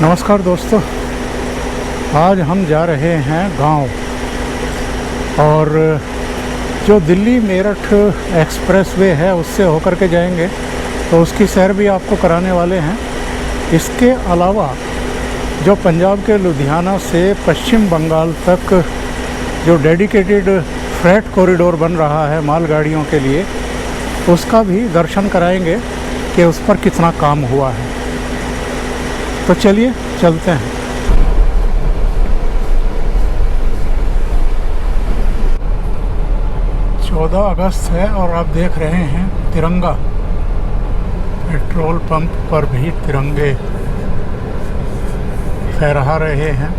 नमस्कार दोस्तों, आज हम जा रहे हैं गांव और जो दिल्ली मेरठ एक्सप्रेसवे है उससे होकर के जाएंगे, तो उसकी सैर भी आपको कराने वाले हैं। इसके अलावा जो पंजाब के लुधियाना से पश्चिम बंगाल तक जो डेडिकेटेड फ्रेट कॉरिडोर बन रहा है मालगाड़ियों के लिए, उसका भी दर्शन कराएंगे कि उस पर कितना काम हुआ है। तो चलिए चलते हैं। चौदह अगस्त है और आप देख रहे हैं तिरंगा। पेट्रोल पंप पर भी तिरंगे फहरा रहे हैं।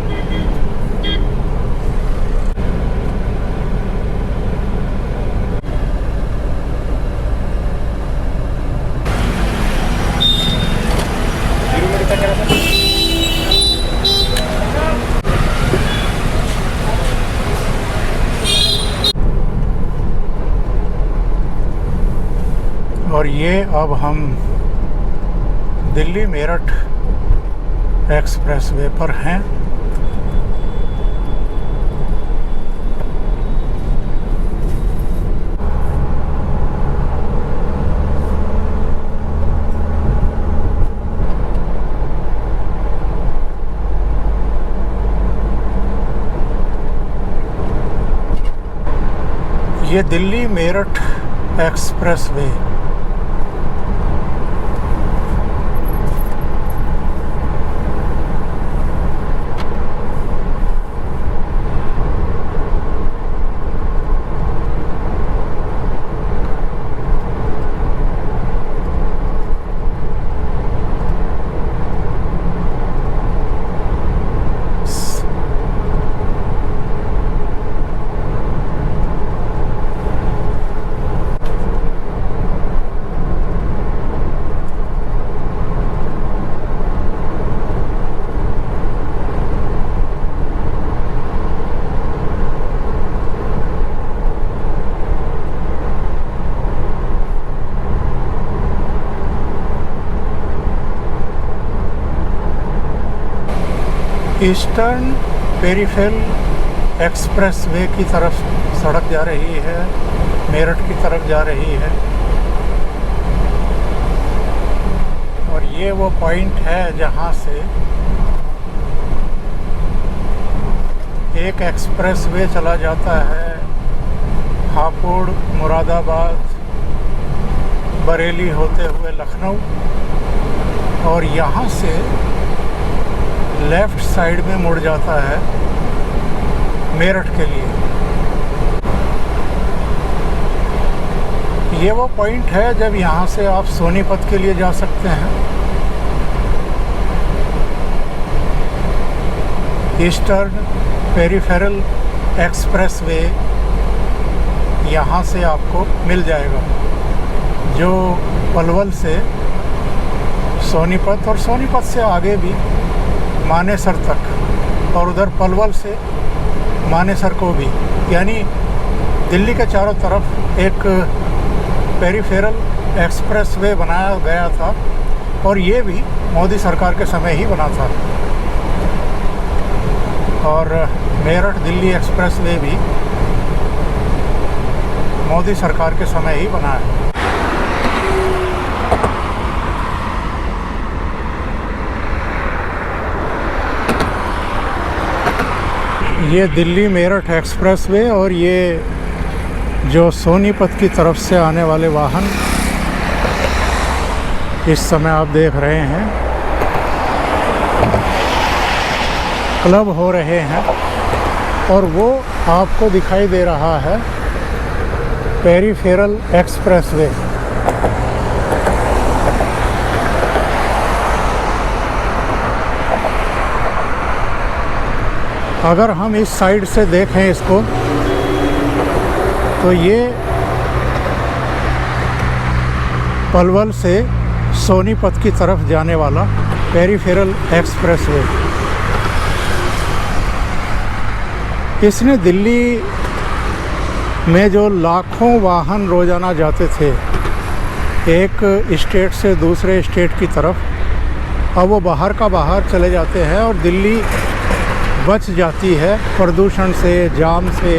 और ये अब हम दिल्ली मेरठ एक्सप्रेसवे पर हैं। ये Delhi Meerut expressway eastern peripheral expressway की तरफ सड़क जा रही है, मेरठ की तरफ जा रही है। और ये वो पॉइंट है जहाँ से एक एक्सप्रेसवे चला जाता है हापुड़, मुरादाबाद, बरेली होते हुए लखनऊ, और यहाँ से लेफ़्ट साइड में मुड़ जाता है मेरठ के लिए। ये वो पॉइंट है जब यहाँ से आप सोनीपत के लिए जा सकते हैं। ईस्टर्न पेरिफेरल एक्सप्रेसवे यहाँ से आपको मिल जाएगा, जो पलवल से सोनीपत और सोनीपत से आगे भी मानेसर तक, और उधर पलवल से मानेसर को भी, यानी दिल्ली के चारों तरफ एक पेरिफेरल एक्सप्रेसवे बनाया गया था। और ये भी मोदी सरकार के समय ही बना था। और मेरठ दिल्ली एक्सप्रेसवे भी मोदी सरकार के समय ही बना है। ये दिल्ली मेरठ एक्सप्रेसवे और ये जो सोनीपत की तरफ से आने वाले वाहन इस समय आप देख रहे हैं क्लब हो रहे हैं, और वो आपको दिखाई दे रहा है पेरिफेरल एक्सप्रेसवे। अगर हम इस साइड से देखें इसको, तो ये पलवल से सोनीपत की तरफ जाने वाला पेरिफेरल एक्सप्रेसवे। इसने दिल्ली में जो लाखों वाहन रोज़ाना जाते थे एक स्टेट से दूसरे स्टेट की तरफ, अब वो बाहर का बाहर चले जाते हैं और दिल्ली बच जाती है प्रदूषण से, जाम से।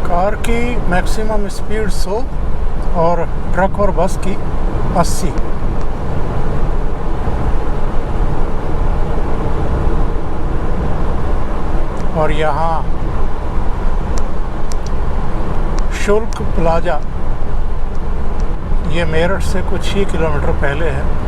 कार की मैक्सिमम स्पीड 100 और ट्रक और बस की 80। और यहाँ शुल्क प्लाजा, ये मेरठ से कुछ ही किलोमीटर पहले है।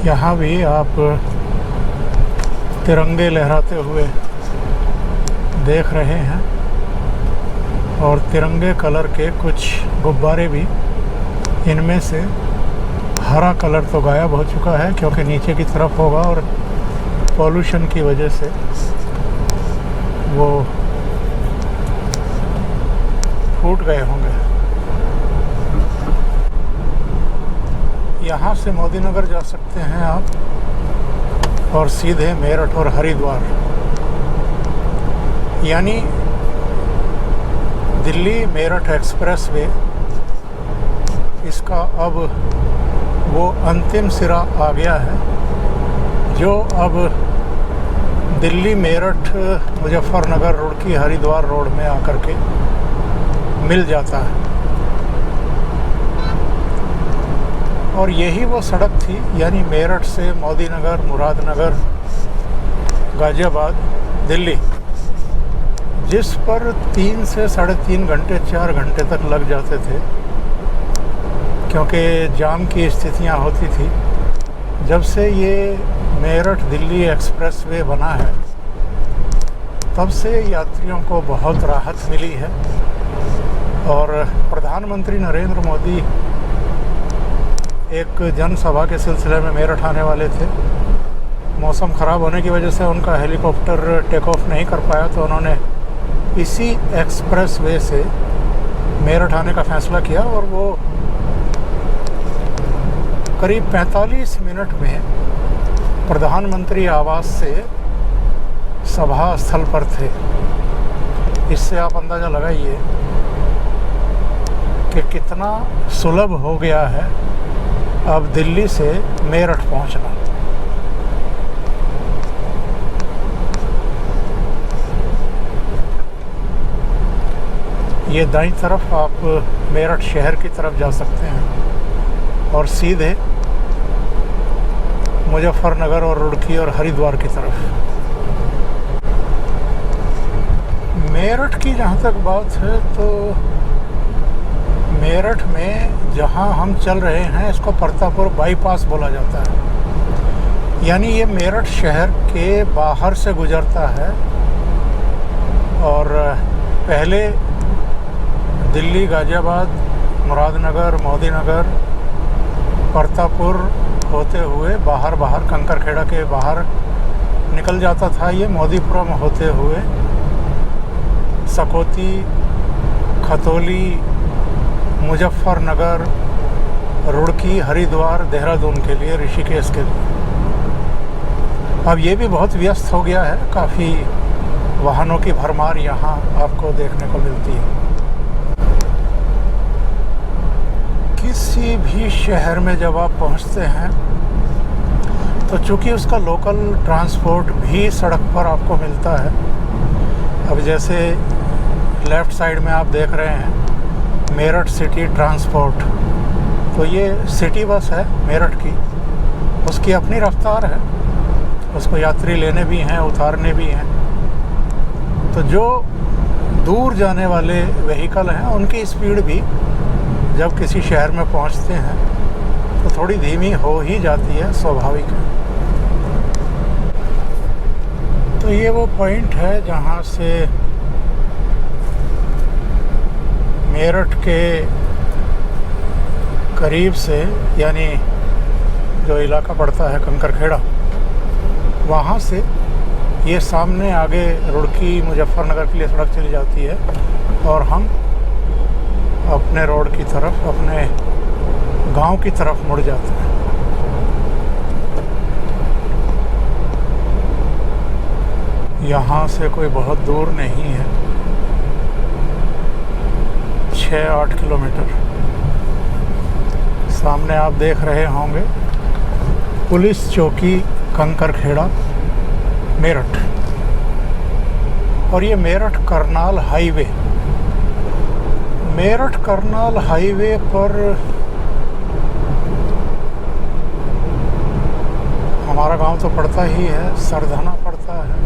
यहाँ भी आप तिरंगे लहराते हुए देख रहे हैं और तिरंगे कलर के कुछ गुब्बारे भी, इनमें से हरा कलर तो गायब हो चुका है क्योंकि नीचे की तरफ होगा और पॉल्यूशन की वजह से वो फूट गए होंगे। यहाँ से मोदी नगर जा सकते हैं आप और सीधे मेरठ और हरिद्वार, यानी दिल्ली मेरठ एक्सप्रेस वे, इसका अब वो अंतिम सिरा आ गया है जो अब दिल्ली मेरठ मुजफ्फरनगर रुड़की हरिद्वार रोड में आकर के मिल जाता है। और यही वो सड़क थी, यानी मेरठ से मोदी नगर, मुरादनगर, गाज़ियाबाद, दिल्ली, जिस पर 3 से 3.5 घंटे 4 घंटे तक लग जाते थे क्योंकि जाम की स्थितियां होती थी। जब से ये मेरठ दिल्ली एक्सप्रेस वे बना है तब से यात्रियों को बहुत राहत मिली है। और प्रधानमंत्री नरेंद्र मोदी एक जनसभा के सिलसिले में मेरठ आने वाले थे। मौसम ख़राब होने की वजह से उनका हेलीकॉप्टर टेक ऑफ नहीं कर पाया, तो उन्होंने इसी एक्सप्रेस वे से मेरठ आने का फ़ैसला किया और वो करीब 45 मिनट में प्रधानमंत्री आवास से सभा स्थल पर थे। इससे आप अंदाज़ा लगाइए कि कितना सुलभ हो गया है अब दिल्ली से मेरठ पहुंचना। ये दाईं तरफ आप मेरठ शहर की तरफ जा सकते हैं और सीधे मुजफ्फरनगर और रुड़की और हरिद्वार की तरफ। मेरठ की जहाँ तक बात है तो मेरठ में जहाँ हम चल रहे हैं इसको परतापुर बाईपास बोला जाता है, यानी ये मेरठ शहर के बाहर से गुजरता है और पहले दिल्ली, गाज़ियाबाद, मुरादनगर, मोदी नगर, परतापुर होते हुए बाहर कंकरखेड़ा के बाहर निकल जाता था। ये मोदीपुरम होते हुए सकौती, खतौली, मुजफ्फरनगर, रुड़की, हरिद्वार, देहरादून के लिए, ऋषिकेश के लिए। अब ये भी बहुत व्यस्त हो गया है, काफ़ी वाहनों की भरमार यहाँ आपको देखने को मिलती है। किसी भी शहर में जब आप पहुँचते हैं तो चूँकि उसका लोकल ट्रांसपोर्ट भी सड़क पर आपको मिलता है। अब जैसे लेफ़्ट साइड में आप देख रहे हैं मेरठ सिटी ट्रांसपोर्ट, तो ये सिटी बस है मेरठ की, उसकी अपनी रफ्तार है, उसको यात्री लेने भी हैं, उतारने भी हैं। तो जो दूर जाने वाले व्हीकल हैं उनकी स्पीड भी जब किसी शहर में पहुंचते हैं तो थोड़ी धीमी हो ही जाती है, स्वाभाविक है। तो ये वो पॉइंट है जहाँ से मेरठ के करीब से, यानी जो इलाका पड़ता है कंकरखेड़ा, वहाँ से ये सामने आगे रुड़की मुजफ्फरनगर के लिए सड़क चली जाती है और हम अपने रोड की तरफ, अपने गांव की तरफ मुड़ जाते हैं। यहाँ से कोई बहुत दूर नहीं है, 6-8 किलोमीटर। सामने आप देख रहे होंगे पुलिस चौकी कंकरखेड़ा मेरठ, और ये मेरठ करनाल हाईवे, मेरठ करनाल हाईवे पर हमारा गांव तो पड़ता ही है, सरधना पड़ता है।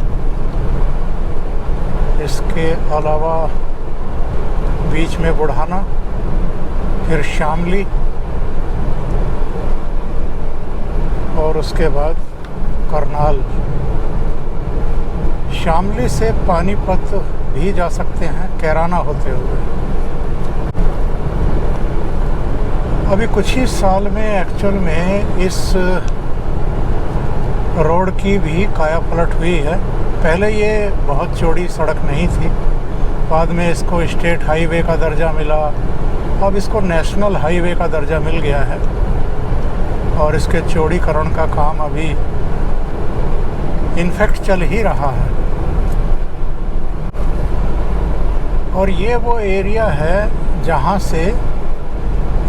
इसके अलावा बीच में बुढ़ाना, फिर शामली, और उसके बाद करनाल। शामली से पानीपत भी जा सकते हैं कैराना होते हुए। अभी कुछ ही साल में एक्चुअल में इस रोड की भी काया पलट हुई है। पहले ये बहुत चौड़ी सड़क नहीं थी, बाद में इसको स्टेट हाईवे का दर्जा मिला, अब इसको नेशनल हाईवे का दर्जा मिल गया है और इसके चौड़ीकरण का काम अभी इनफैक्ट चल ही रहा है। और ये वो एरिया है जहाँ से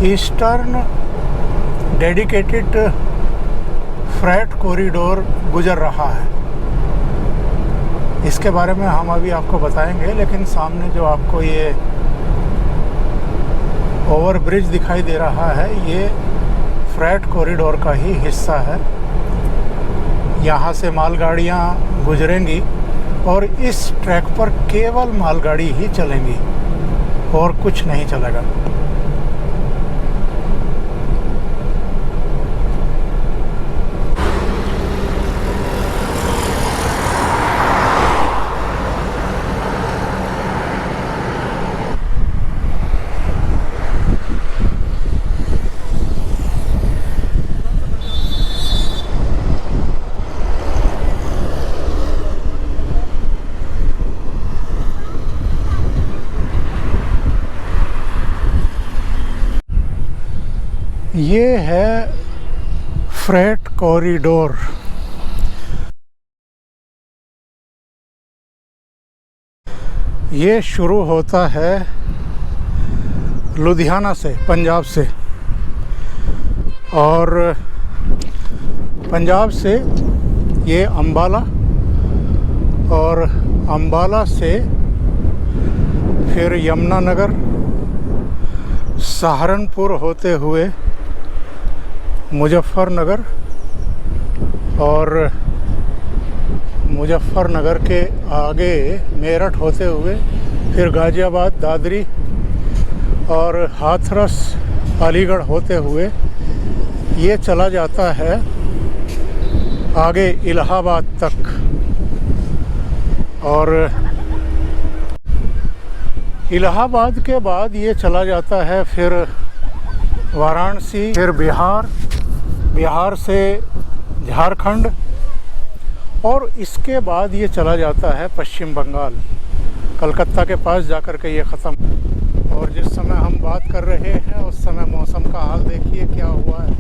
ईस्टर्न डेडिकेटेड फ्रेट कॉरिडोर गुजर रहा है। इसके बारे में हम अभी आपको बताएंगे, लेकिन सामने जो आपको ये ओवर ब्रिज दिखाई दे रहा है, ये फ्रेट कॉरिडोर का ही हिस्सा है। यहाँ से मालगाड़ियाँ गुजरेंगी और इस ट्रैक पर केवल मालगाड़ी ही चलेंगी और कुछ नहीं चलेगा। ये है फ्रेट कॉरिडोर। ये शुरू होता है लुधियाना से, पंजाब से, और पंजाब से ये अंबाला, और अंबाला से फिर यमुनानगर, सहारनपुर होते हुए मुजफ्फरनगर, और मुजफ्फरनगर के आगे मेरठ होते हुए फिर गाज़ियाबाद, दादरी और हाथरस, अलीगढ़ होते हुए ये चला जाता है आगे इलाहाबाद तक। और इलाहाबाद के बाद ये चला जाता है फिर वाराणसी, फिर बिहार, बिहार से झारखंड, और इसके बाद ये चला जाता है पश्चिम बंगाल, कलकत्ता के पास जाकर के ये ख़त्म। और जिस समय हम बात कर रहे हैं उस समय मौसम का हाल देखिए क्या हुआ है।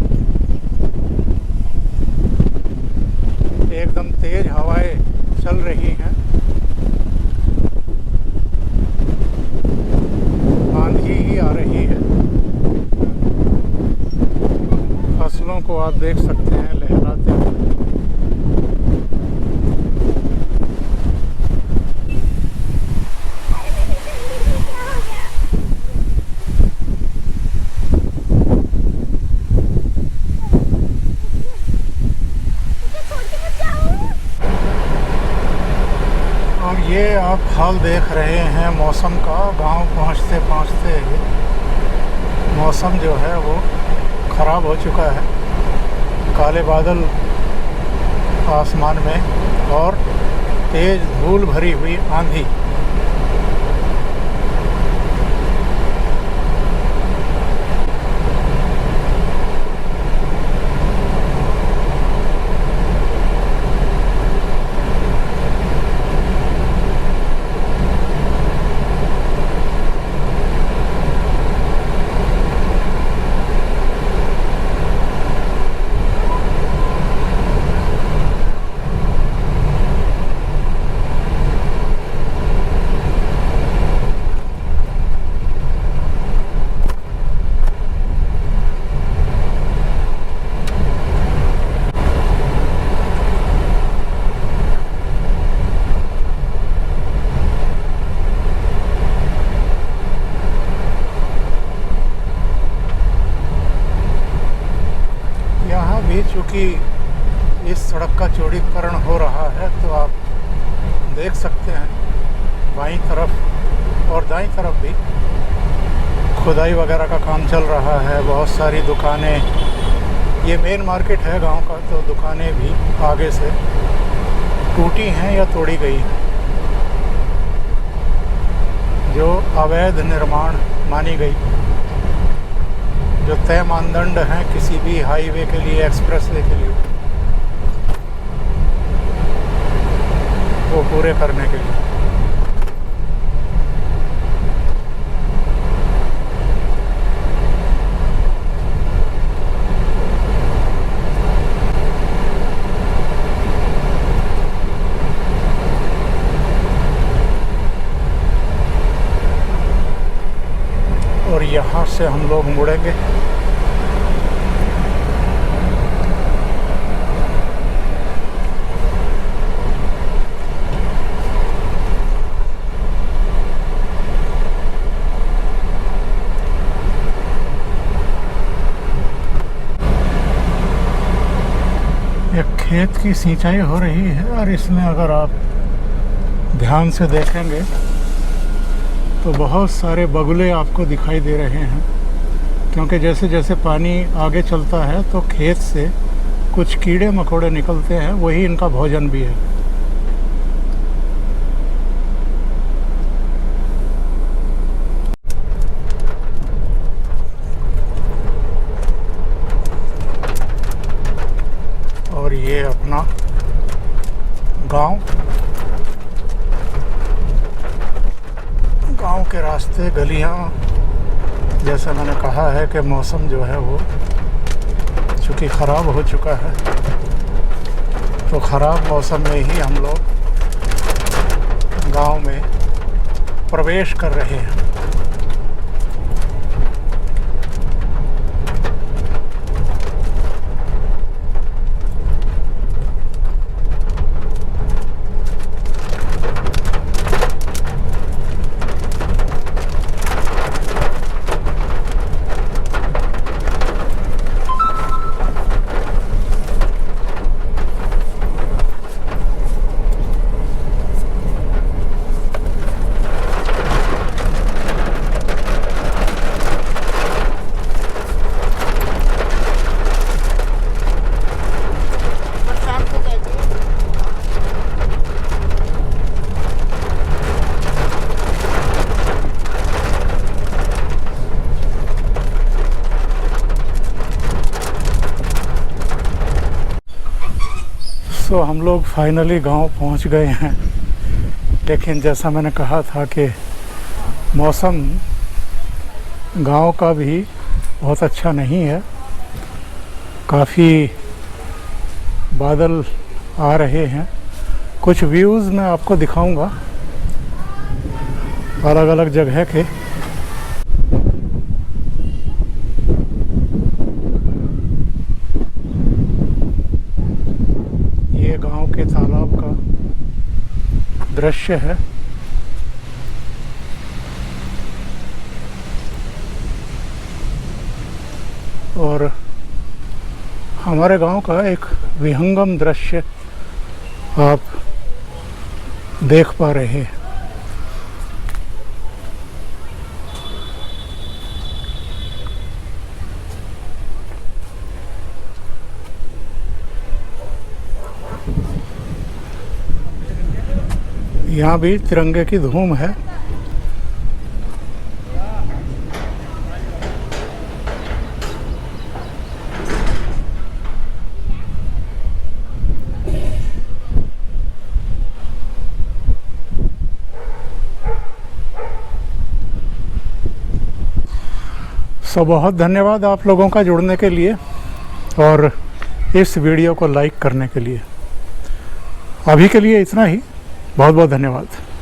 एकदम तेज हवाएं चल रही हैं, आंधी ही आ रही है। फसलों को आप देख सकते हैं लहराते हुए। और ये आप हाल देख रहे हैं मौसम का। गांव पहुंचते पहुंचते मौसम जो है वो ख़राब हो चुका है। काले बादल आसमान में और तेज़ धूल भरी हुई आंधी। चूँकि इस सड़क का चौड़ीकरण हो रहा है तो आप देख सकते हैं बाईं तरफ और दाईं तरफ भी खुदाई वगैरह का काम चल रहा है। बहुत सारी दुकानें, ये मेन मार्केट है गांव का, तो दुकानें भी आगे से टूटी हैं या तोड़ी गई हैं, जो अवैध निर्माण मानी गई, जो तय मानदंड हैं किसी भी हाईवे के लिए, एक्सप्रेसवे के लिए, वो पूरे करने के लिए। और यहाँ से हम लोग मुड़ेंगे। एक खेत की सिंचाई हो रही है और इसमें अगर आप ध्यान से देखेंगे तो बहुत सारे बगुले आपको दिखाई दे रहे हैं, क्योंकि जैसे जैसे पानी आगे चलता है तो खेत से कुछ कीड़े मकोड़े निकलते हैं, वही इनका भोजन भी है। और ये अपना गांव के रास्ते, गलियां, जैसे मैंने कहा है कि मौसम जो है वो चूँकि ख़राब हो चुका है, तो ख़राब मौसम में ही हम लोग गांव में प्रवेश कर रहे हैं। तो हम लोग फाइनली गांव पहुंच गए हैं, लेकिन जैसा मैंने कहा था कि मौसम गांव का भी बहुत अच्छा नहीं है। काफ़ी बादल आ रहे हैं। कुछ व्यूज़ मैं आपको दिखाऊंगा अलग अलग जगह के। ये गांव के तालाब का दृश्य है। और हमारे गांव का एक विहंगम दृश्य आप देख पा रहे हैं। यहाँ भी तिरंगे की धूम है। बहुत धन्यवाद आप लोगों का जुड़ने के लिए और इस वीडियो को लाइक करने के लिए। अभी के लिए इतना ही। बहुत बहुत धन्यवाद।